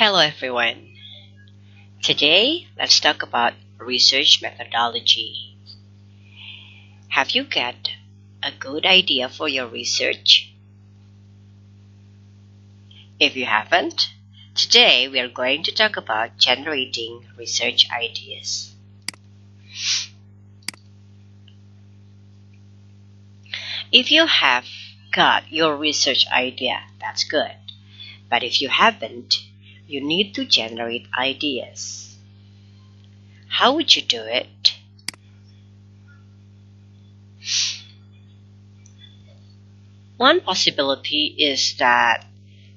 Hello everyone. Today, let's talk about research methodology. Have you got a good idea for your research? If you haven't, today we are going to talk about generating research ideas. If you have got your research idea, that's good. But if you haven't, you need to generate ideas. How would you do it? One possibility is that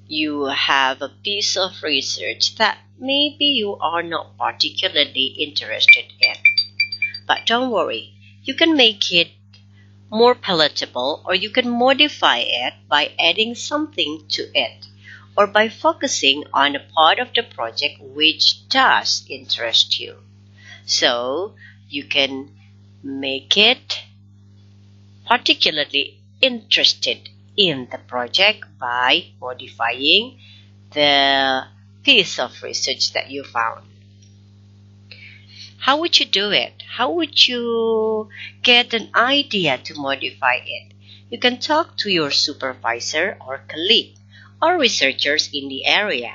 you have a piece of research that maybe you are not particularly interested in. But don't worry, you can make it more palatable, or you can modify it by adding something to it, or by focusing on a part of the project which does interest you. So you can make it particularly interested in the project by modifying the piece of research that you found. How would you do it? How would you get an idea to modify it? You can talk to your supervisor or colleague or researchers in the area.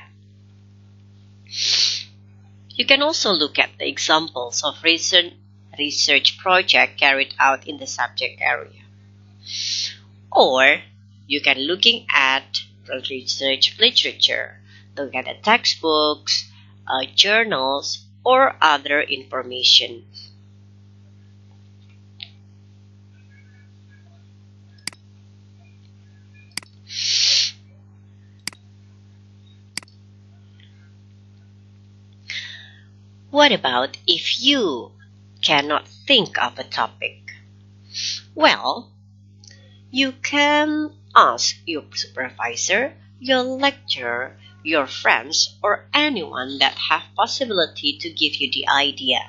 You can also look at the examples of recent research projects carried out in the subject area. Or you can looking at the research literature, look at the textbooks, journals, or other information. What about if you cannot think of a topic? Well, you can ask your supervisor, your lecturer, your friends, or anyone that have possibility to give you the idea.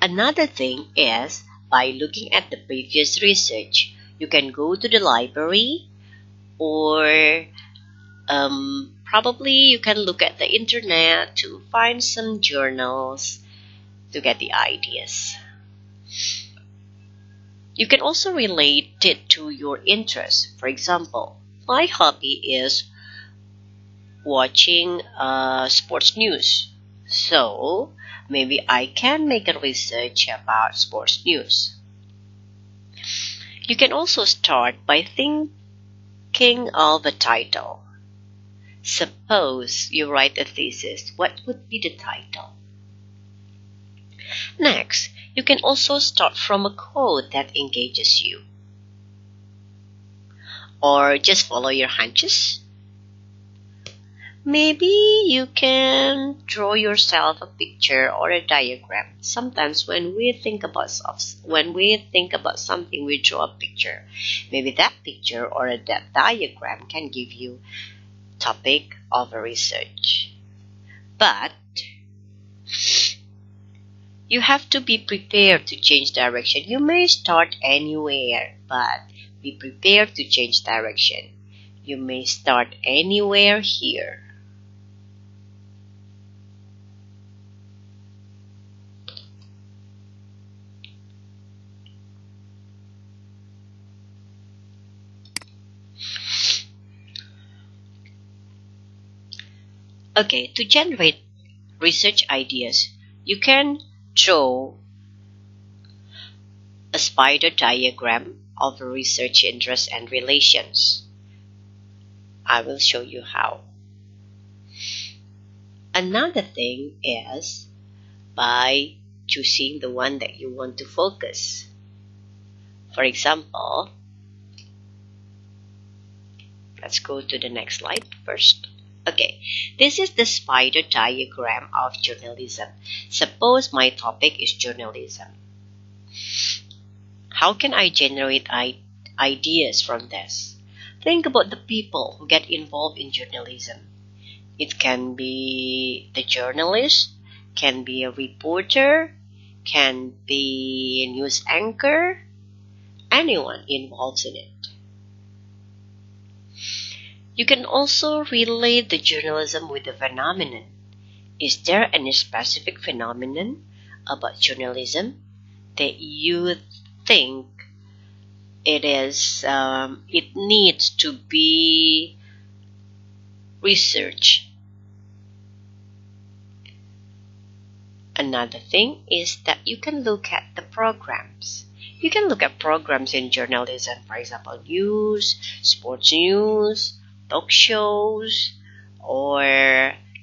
Another thing is, by looking at the previous research, you can go to the library, or probably you can look at the internet to find some journals to get the ideas. You can also relate it to your interests. For example, my hobby is watching sports news. So maybe I can make a research about sports news. You can also start by thinking of a title. Suppose you write a thesis. What would be the title? Next, you can also start from a quote that engages you. Or just follow your hunches. Maybe you can draw yourself a picture or a diagram. Sometimes when we think about something, we draw a picture. Maybe that picture or that diagram can give you topic of a research. But you have to be prepared to change direction. You may start anywhere, but be prepared to change direction. You may start anywhere here. Okay, to generate research ideas, you can draw a spider diagram of research interests and relations. I will show you how. Another thing is by choosing the one that you want to focus. For example, let's go to the next slide first. Okay, this is the spider diagram of journalism. Suppose my topic is journalism. How can I generate ideas from this? Think about the people who get involved in journalism. It can be the journalist, can be a reporter, can be a news anchor, anyone involved in it. You can also relate the journalism with the phenomenon. Is there any specific phenomenon about journalism that you think it needs to be researched? Another thing is that you can look at the programs. You can look at programs in journalism, for example, news, sports news, talk shows, or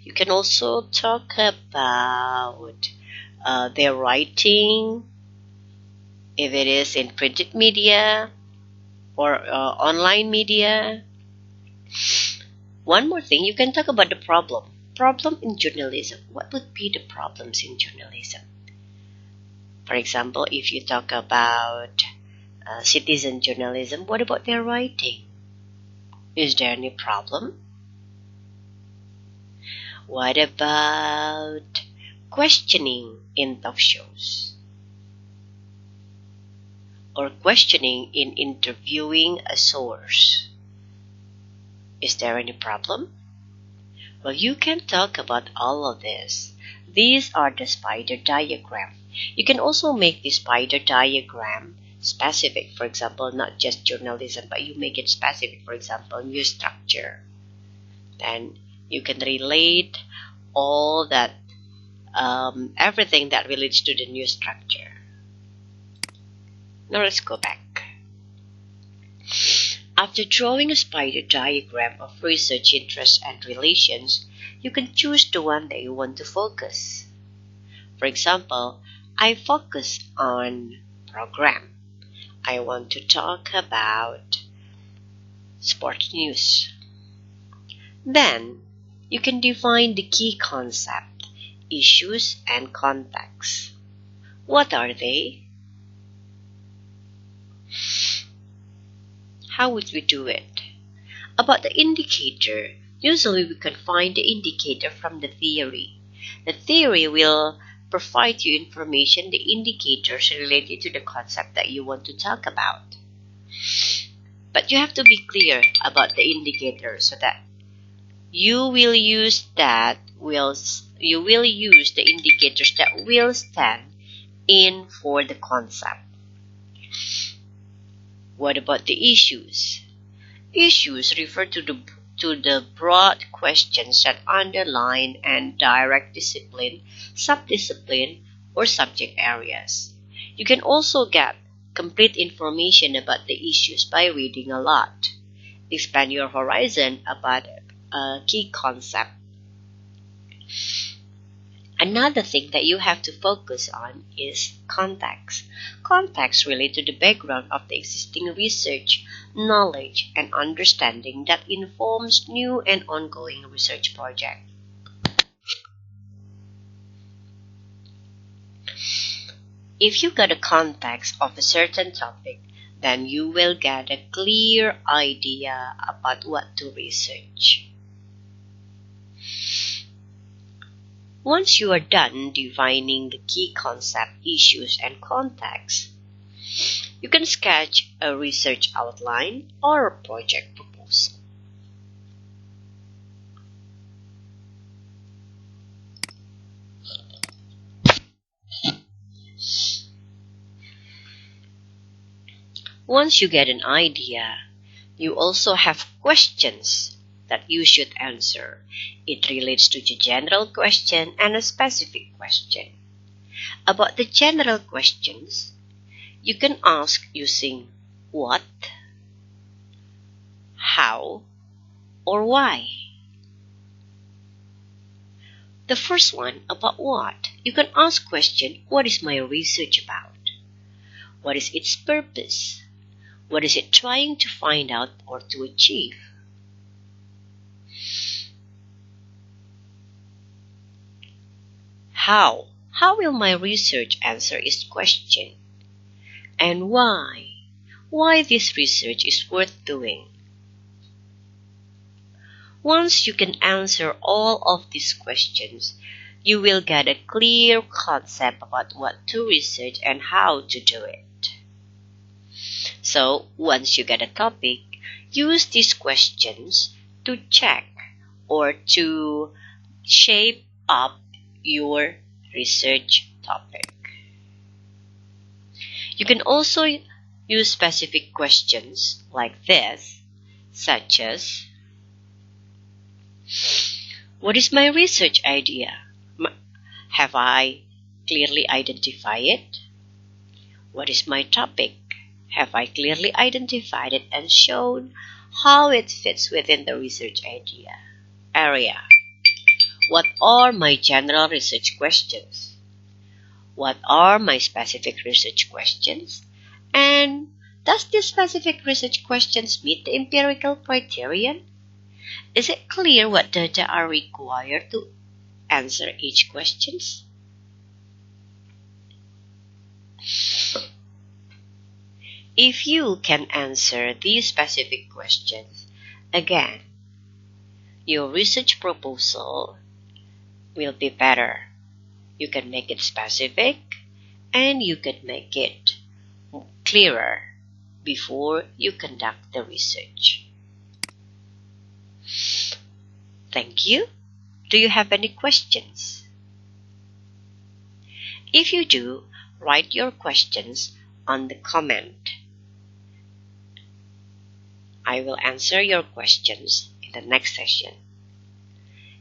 you can also talk about their writing, if it is in printed media or online media. One more thing, you can talk about the problem. Problem in journalism. What would be the problems in journalism? For example, if you talk about citizen journalism, what about their writing? Is there any problem? What about questioning in talk shows? Or questioning in interviewing a source? Is there any problem? Well, you can talk about all of this. These are the spider diagram. You can also make the spider diagram specific. For example, not just journalism, but you make it specific. For example, news structure. Then you can relate all that, everything that relates to the news structure. Now let's go back. After drawing a spider diagram of research interests and relations, you can choose the one that you want to focus. For example, I focus on program. I want to talk about sports news. Then, you can define the key concept, issues, and context. What are they? How would we do it? About the indicator, usually we can find the indicator from the theory. The theory will provide you information, the indicators related to the concept that you want to talk about. But you have to be clear about the indicator so that you will use the indicators that will stand in for the concept. What about the issues? Issues refer to the broad questions that underline and direct discipline, subdiscipline, or subject areas. You can also get complete information about the issues by reading a lot. Expand your horizon about a key concept. Another thing that you have to focus on is context. Context relates to the background of the existing research, knowledge, and understanding that informs new and ongoing research projects. If you got a context of a certain topic, then you will get a clear idea about what to research. Once you are done defining the key concept, issues, and context, you can sketch a research outline or a project proposal. Once you get an idea, you also have questions that you should answer. It relates to the general question and a specific question. About the general questions, you can ask using what, how, or why. The first one, about what, you can ask question, what is my research about? What is its purpose? What is it trying to find out or to achieve? How? How will my research answer this question? And why? Why this research is worth doing? Once you can answer all of these questions, you will get a clear concept about what to research and how to do it. So, once you get a topic, use these questions to check or to shape up your research topic. You can also use specific questions like this, such as, what is my research idea? Have I clearly identified it? What is my topic? Have I clearly identified it and shown how it fits within the research area? What are my general research questions? What are my specific research questions? And does this specific research questions meet the empirical criterion? Is it clear what data are required to answer each question? If you can answer these specific questions, again, your research proposal will be better. You can make it specific and you can make it clearer before you conduct the research. Thank you. Do you have any questions? If you do, write your questions on the comment. I will answer your questions in the next session.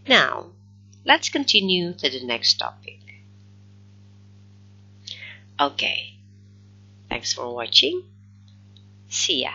Now, let's continue to the next topic. Okay, thanks for watching. See ya.